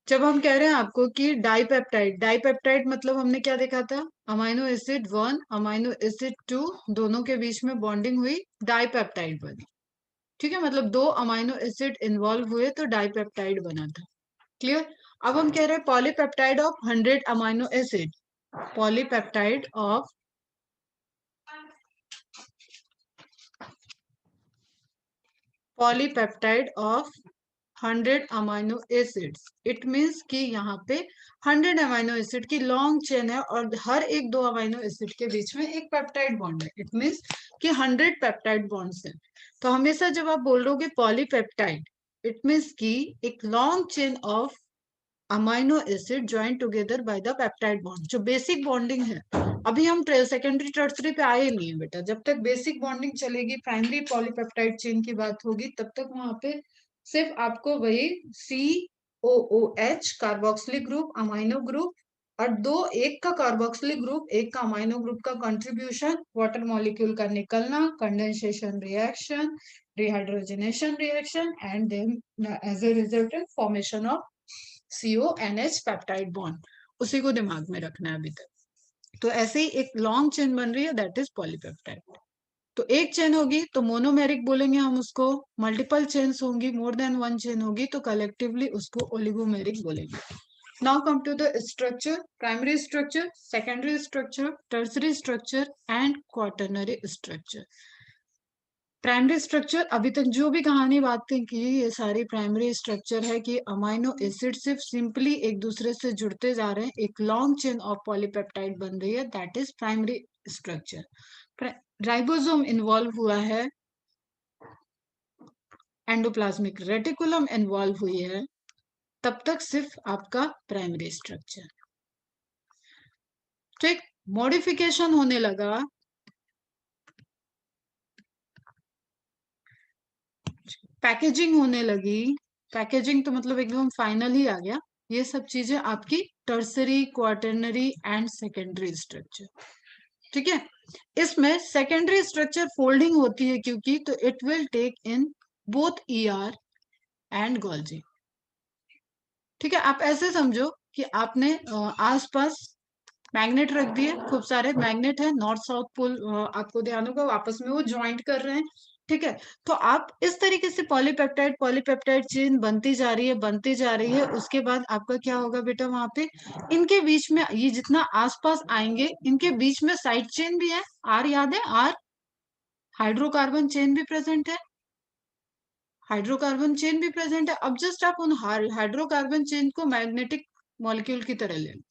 जब हम कह रहे हैं आपको कि डाइपेप्टाइड, डाइपेप्टाइड मतलब हमने क्या देखा था, अमाइनो एसिड 1 अमाइनो एसिड 2 दोनों के बीच में बॉन्डिंग हुई, डाइपेप्टाइड बनी। ठीक है, मतलब दो अमाइनो एसिड इन्वॉल्व हुए तो डाइपेप्टाइड बना था। क्लियर। अब हम कह रहे हैं polypeptide of 100 amino acid, polypeptide of polypeptide of 100 amino acids. It means कि यहाँ पे 100 अमाइनो एसिड की लॉन्ग चेन है और हर एक दो अमाइनो एसिड के बीच में एक पेप्टाइड बॉन्ड है। इट मीन्स कि 100 पेप्टाइड बॉन्ड्स हैं। तो हमेशा जब आप बोल रहे पॉलीपेप्टाइड, इट मीन्स कि एक long chain of amino acid join together by the peptide bond. जो बेसिक बॉन्डिंग है, अभी हम सेकेंडरी टर्सरी पे आए नहीं है बेटा। जब तक बेसिक बॉन्डिंग चलेगी, प्राइमरी पॉलीपेप्टाइड चेन की बात होगी, तब तक वहां पे सिर्फ आपको वही COOH carboxylic group amino group और दो, एक का कार्बोक्सिलिक ग्रुप एक का अमाइनो ग्रुप का कंट्रीब्यूशन, वाटर मॉलिक्यूल का निकलना, condensation reaction, dehydrogenation reaction and then as a resultant formation of CONH peptide bond. उसी को दिमाग में रखना है अभी तक। तो ऐसे ही एक लॉन्ग चेन बन रही है, दैट इज पॉलीपेप्टाइड। तो एक चेन होगी तो मोनोमेरिक बोलेंगे हम उसको, मल्टीपल चेन्स होंगी, मोर देन वन चेन होगी तो कलेक्टिवली उसको ओलिगोमेरिक बोलेंगे। Now come to the structure, primary structure, secondary structure, tertiary structure and quaternary structure. Primary structure, अभी तक जो भी कहानी बातें की ये सारी प्राइमरी स्ट्रक्चर है कि अमाइनो एसिड सिर्फ सिंपली एक दूसरे से जुड़ते जा रहे हैं, एक लॉन्ग चेन ऑफ पॉलीपेप्टाइड बन रही है, that is primary structure. Ribosome involve हुआ है, एंडोप्लाज्मिक रेटिकुलम इन्वॉल्व हुई है, तब तक सिर्फ आपका प्राइमरी स्ट्रक्चर। ठीक, मॉडिफिकेशन होने लगा, पैकेजिंग होने लगी। पैकेजिंग तो मतलब एकदम फाइनल ही आ गया। ये सब चीजें आपकी tertiary, quaternary and secondary structure. ठीक है, इसमें सेकेंडरी स्ट्रक्चर फोल्डिंग होती है क्योंकि, तो it will take in both ER and Golgi. ठीक है, आप ऐसे समझो कि आपने आसपास मैग्नेट रख दिए, खूब सारे मैग्नेट है, नॉर्थ साउथ पोल, आपको ध्यान होगा आपस में वो ज्वाइंट कर रहे हैं। ठीक है, तो आप इस तरीके से पॉलीपेप्टाइड पॉलीपेप्टाइड चेन बनती जा रही है, बनती जा रही है। उसके बाद आपका क्या होगा बेटा, वहां पे इनके बीच में ये जितना आसपास आएंगे, इनके बीच में साइड चेन भी है, आर याद है, आर हाइड्रोकार्बन चेन भी प्रेजेंट है, हाइड्रोकार्बन चेन भी प्रेजेंट है। अब जस्ट आप उन हाइड्रोकार्बन चेन को मैग्नेटिक मॉलिक्यूल की तरह ले लो,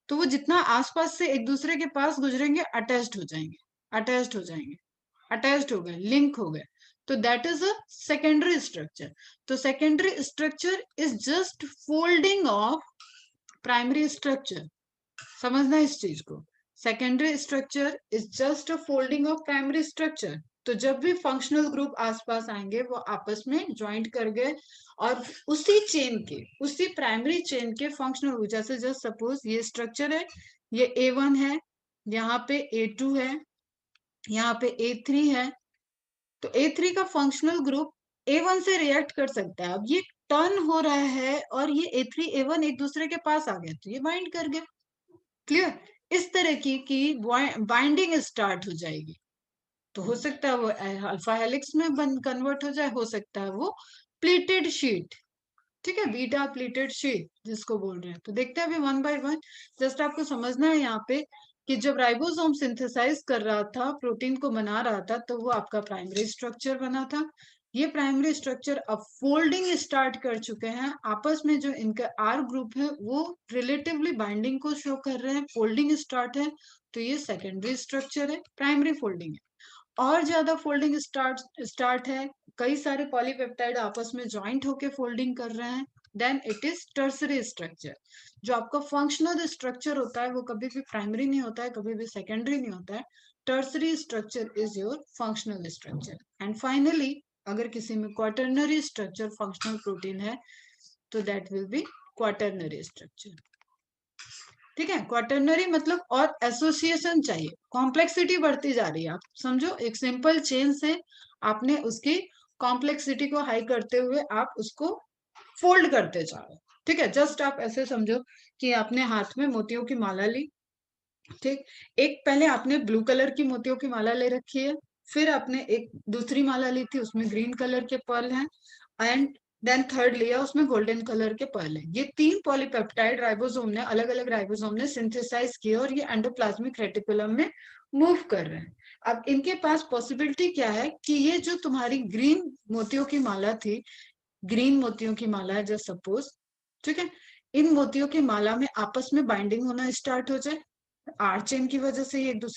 तो वो जितना आसपास से एक दूसरे के पास गुजरेंगे अटैच्ड हो जाएंगे, अटैच्ड हो जाएंगे, अटैच्ड हो गए, लिंक हो गए। तो that is a secondary structure. तो secondary structure is just folding of primary structure. समझना इस चीज को, secondary structure is just a folding of primary structure. तो जब भी फंक्शनल ग्रुप आसपास आएंगे वो आपस में ज्वाइंट कर गए और उसी चेन के, उसी प्राइमरी चेन के फंक्शनल ग्रुप, जैसे जस्ट सपोज ये स्ट्रक्चर है, ये A1 है, यहाँ पे A2 है, यहाँ पे A3 है। तो A3 का फंक्शनल ग्रुप A1 से रिएक्ट कर सकता है। अब ये टर्न हो रहा है और ये A3 A1 एक दूसरे के पास आ गए तो ये बाइंड कर गए। क्लियर, इस तरह की बाइंडिंग स्टार्ट हो जाएगी। तो हो सकता है वो अल्फा हेलिक्स में कन्वर्ट हो जाए, हो सकता है वो प्लीटेड शीट, ठीक है, बीटा प्लीटेड शीट जिसको बोल रहे हैं। तो देखते हैं अभी वन बाय वन। जस्ट आपको समझना है यहाँ पे कि जब राइबोसोम सिंथेसाइज कर रहा था, प्रोटीन को बना रहा था, तो वो आपका प्राइमरी स्ट्रक्चर बना था। ये प्राइमरी स्ट्रक्चर अब फोल्डिंग स्टार्ट कर चुके हैं, आपस में जो इनका आर ग्रुप है वो रिलेटिवली बाइंडिंग को शो कर रहे हैं, फोल्डिंग स्टार्ट है। तो ये सेकेंडरी स्ट्रक्चर है, प्राइमरी फोल्डिंग है। और ज्यादा फोल्डिंग स्टार्ट है, कई सारे पॉलीपेप्टाइड आपस में ज्वाइंट होके फोल्डिंग कर रहे हैं, then it is tertiary structure. जो आपका फंक्शनल स्ट्रक्चर होता है वो कभी भी प्राइमरी नहीं होता है, कभी भी सेकेंडरी नहीं होता है। Tertiary structure is your functional structure. And finally अगर किसी में क्वाटरनरी स्ट्रक्चर फंक्शनल प्रोटीन है तो that will be quaternary structure. ठीक है, क्वाटरनरी मतलब और एसोसिएशन चाहिए, कॉम्प्लेक्सिटी बढ़ती जा रही है। आप समझो एक सिंपल चेन से आपने उसकी कॉम्प्लेक्सिटी को हाई करते हुए आप उसको फोल्ड करते जा रहे हो। ठीक है, जस्ट आप ऐसे समझो कि आपने हाथ में मोतियों की माला ली, ठीक? एक पहले आपने ब्लू कलर की मोतियों की माला ले रखी है, फिर आपने एक दूसरी माला ली थी, उसमें ग्रीन कलर के पर्ल हैं एंड देन थर्ड लिया, उसमें गोल्डन कलर के पर्ल हैं। ये 3 पॉलीपेप्टाइड राइबोसोम ने अलग-अलग राइबोसोम ने सिंथेसाइज किए और ये एंडोप्लाज्मिक रेटिकुलम में मूव कर रहे हैं। अब इनके पास पॉसिबिलिटी क्या है कि ये जो तुम्हारी ग्रीन मोतियों की माला थी, ग्रीन मोतियों की माला है जस्ट सपोज, ठीक है? इन मोतियों की माला में आपस में बाइंडिंग होना स्टार्ट हो जाए, आर चेन की वजह से ये एक दूसरे